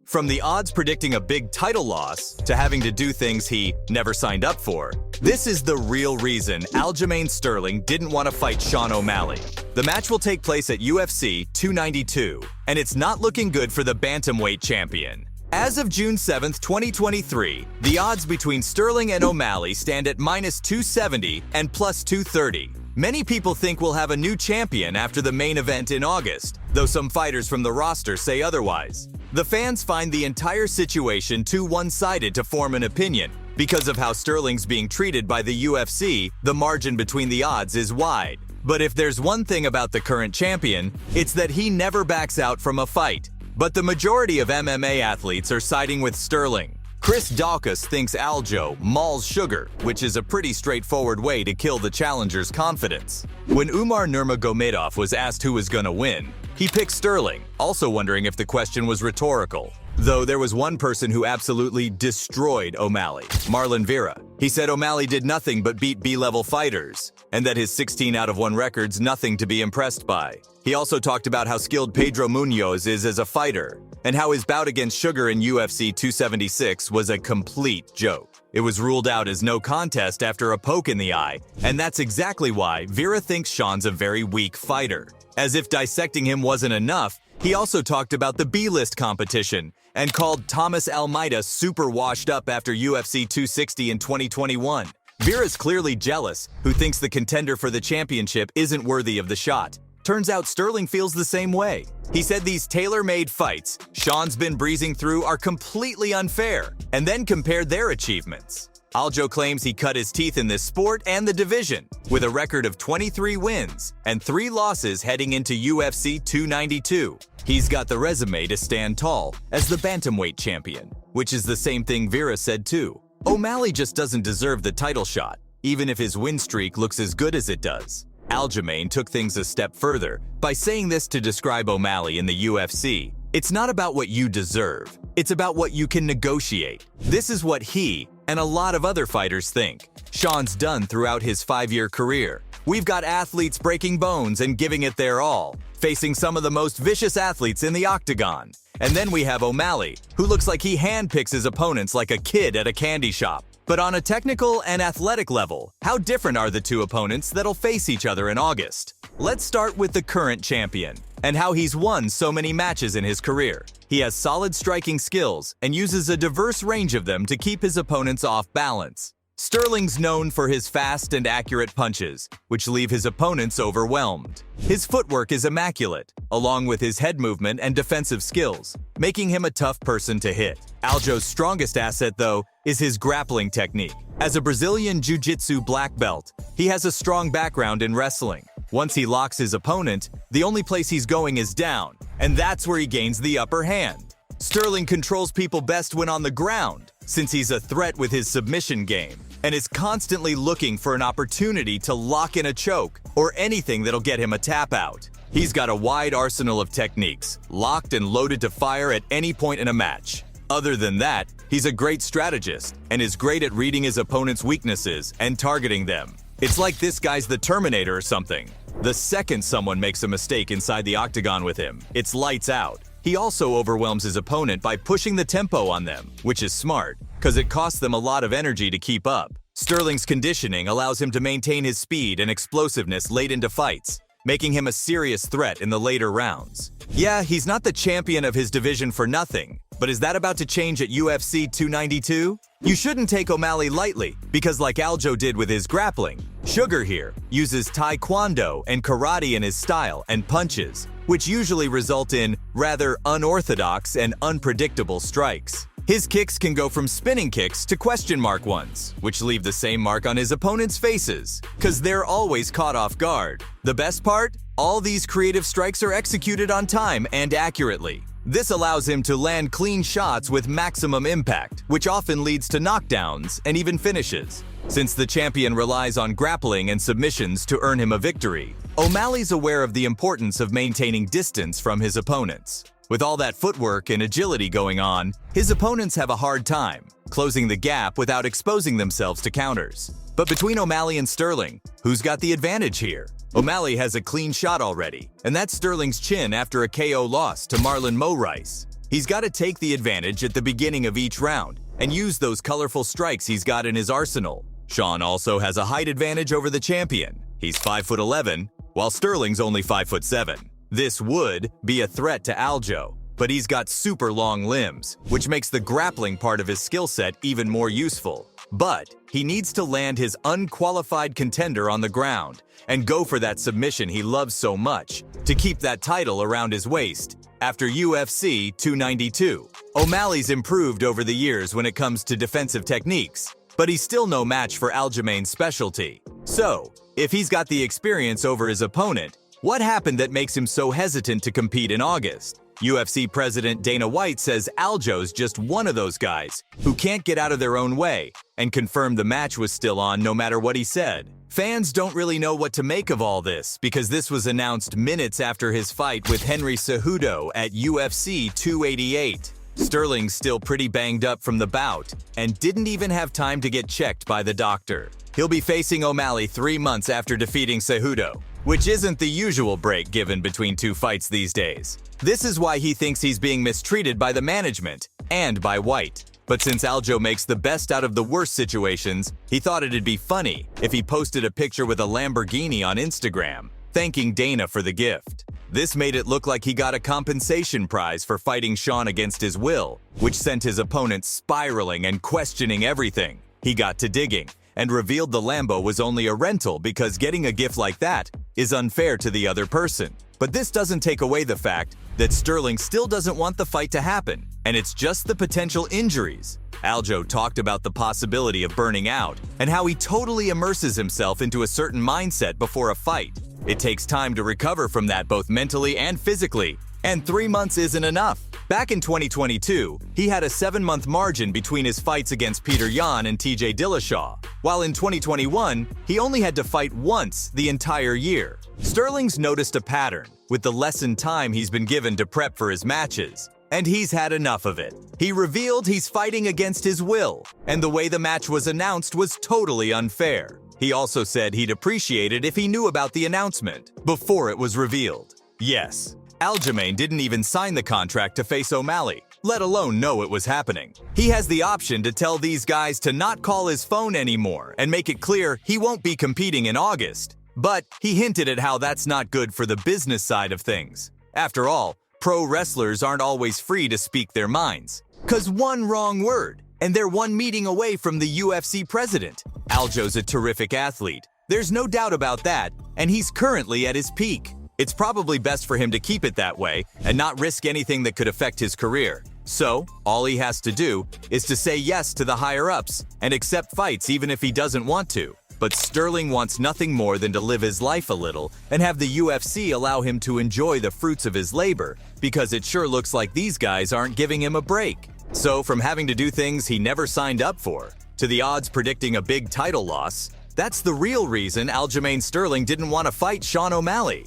From the odds predicting a big title loss to having to do things he never signed up for, this is the real reason Aljamain Sterling didn't want to fight Sean O'Malley. The match will take place at UFC 292, and it's not looking good for the bantamweight champion. As of June 7, 2023, the odds between Sterling and O'Malley stand at -270 and +230. Many people think we'll have a new champion after the main event in August, though some fighters from the roster say otherwise. The fans find the entire situation too one-sided to form an opinion. Because of how Sterling's being treated by the UFC, the margin between the odds is wide. But if there's one thing about the current champion, it's that he never backs out from a fight. But the majority of MMA athletes are siding with Sterling. Chris Dawkins thinks Aljo mauls Sugar, which is a pretty straightforward way to kill the challenger's confidence. When Umar Nurmagomedov was asked who was gonna win, he picked Sterling, also wondering if the question was rhetorical. Though there was one person who absolutely destroyed O'Malley, Marlon Vera. He said O'Malley did nothing but beat B-level fighters, and that his 16 out of 1 record's nothing to be impressed by. He also talked about how skilled Pedro Munoz is as a fighter, and how his bout against Sugar in UFC 276 was a complete joke. It was ruled out as no contest after a poke in the eye, and that's exactly why Vera thinks Sean's a very weak fighter. As if dissecting him wasn't enough, he also talked about the B-list competition and called Thomas Almeida super washed up after UFC 260 in 2021. Vera's clearly jealous, who thinks the contender for the championship isn't worthy of the shot. Turns out Sterling feels the same way. He said these tailor-made fights Sean's been breezing through are completely unfair, and then compared their achievements. Aljo claims he cut his teeth in this sport and the division, with a record of 23 wins and 3 losses heading into UFC 292. He's got the resume to stand tall as the bantamweight champion, which is the same thing Vera said too. O'Malley just doesn't deserve the title shot, even if his win streak looks as good as it does. Aljamain took things a step further by saying this to describe O'Malley in the UFC. It's not about what you deserve, it's about what you can negotiate. This is what he and a lot of other fighters think Sean's done throughout his 5-year career. We've got athletes breaking bones and giving it their all, facing some of the most vicious athletes in the octagon. And then we have O'Malley, who looks like he handpicks his opponents like a kid at a candy shop. But on a technical and athletic level, how different are the two opponents that'll face each other in August? Let's start with the current champion and how he's won so many matches in his career. He has solid striking skills and uses a diverse range of them to keep his opponents off balance. Sterling's known for his fast and accurate punches, which leave his opponents overwhelmed. His footwork is immaculate, along with his head movement and defensive skills, making him a tough person to hit. Aljo's strongest asset, though, is his grappling technique. As a Brazilian Jiu-Jitsu black belt, he has a strong background in wrestling. Once he locks his opponent, the only place he's going is down, and that's where he gains the upper hand. Sterling controls people best when on the ground, since he's a threat with his submission game, and is constantly looking for an opportunity to lock in a choke or anything that'll get him a tap out. He's got a wide arsenal of techniques, locked and loaded to fire at any point in a match. Other than that, he's a great strategist and is great at reading his opponent's weaknesses and targeting them. It's like this guy's the Terminator or something. The second someone makes a mistake inside the octagon with him, it's lights out. He also overwhelms his opponent by pushing the tempo on them, which is smart, because it costs them a lot of energy to keep up. Sterling's conditioning allows him to maintain his speed and explosiveness late into fights, making him a serious threat in the later rounds. Yeah, he's not the champion of his division for nothing, but is that about to change at UFC 292? You shouldn't take O'Malley lightly, because like Aljo did with his grappling, Sugar here uses taekwondo and karate in his style and punches, which usually result in rather unorthodox and unpredictable strikes. His kicks can go from spinning kicks to question mark ones, which leave the same mark on his opponent's faces, because they're always caught off guard. The best part? All these creative strikes are executed on time and accurately. This allows him to land clean shots with maximum impact, which often leads to knockdowns and even finishes. Since the champion relies on grappling and submissions to earn him a victory, O'Malley's aware of the importance of maintaining distance from his opponents. With all that footwork and agility going on, his opponents have a hard time closing the gap without exposing themselves to counters. But between O'Malley and Sterling, who's got the advantage here? O'Malley has a clean shot already, and that's Sterling's chin after a KO loss to Marlon Moraes. He's got to take the advantage at the beginning of each round and use those colorful strikes he's got in his arsenal. Sean also has a height advantage over the champion. He's 5'11", while Sterling's only 5'7". This would be a threat to Aljo, but he's got super long limbs, which makes the grappling part of his skill set even more useful. But he needs to land his unqualified contender on the ground and go for that submission he loves so much to keep that title around his waist. After UFC 292, O'Malley's improved over the years when it comes to defensive techniques, but he's still no match for Aljamain's specialty. So, if he's got the experience over his opponent, what happened that makes him so hesitant to compete in August? UFC President Dana White says Aljo's just one of those guys who can't get out of their own way and confirmed the match was still on no matter what he said. Fans don't really know what to make of all this because this was announced minutes after his fight with Henry Cejudo at UFC 288. Sterling's still pretty banged up from the bout and didn't even have time to get checked by the doctor. He'll be facing O'Malley 3 months after defeating Cejudo, which isn't the usual break given between two fights these days. This is why he thinks he's being mistreated by the management and by White. But since Aljo makes the best out of the worst situations, he thought it'd be funny if he posted a picture with a Lamborghini on Instagram, thanking Dana for the gift. This made it look like he got a compensation prize for fighting Sean against his will, which sent his opponent spiraling and questioning everything. He got to digging and revealed the Lambo was only a rental because getting a gift like that is unfair to the other person. But this doesn't take away the fact that Sterling still doesn't want the fight to happen, and it's just the potential injuries. Aljo talked about the possibility of burning out and how he totally immerses himself into a certain mindset before a fight. It takes time to recover from that both mentally and physically, and 3 months isn't enough. Back in 2022, he had a 7-month margin between his fights against Peter Yan and TJ Dillashaw, while in 2021, he only had to fight once the entire year. Sterling's noticed a pattern with the lessened time he's been given to prep for his matches, and he's had enough of it. He revealed he's fighting against his will, and the way the match was announced was totally unfair. He also said he'd appreciate it if he knew about the announcement before it was revealed. Yes, Aljamain didn't even sign the contract to face O'Malley, let alone know it was happening. He has the option to tell these guys to not call his phone anymore and make it clear he won't be competing in August. But he hinted at how that's not good for the business side of things. After all, pro wrestlers aren't always free to speak their minds. 'Cause one wrong word, and they're one meeting away from the UFC president. Aljo's a terrific athlete. There's no doubt about that, and he's currently at his peak. It's probably best for him to keep it that way and not risk anything that could affect his career. So, all he has to do is to say yes to the higher-ups and accept fights even if he doesn't want to. But Sterling wants nothing more than to live his life a little and have the UFC allow him to enjoy the fruits of his labor, because it sure looks like these guys aren't giving him a break. So, from having to do things he never signed up for, to the odds predicting a big title loss, that's the real reason Aljamain Sterling didn't want to fight Sean O'Malley.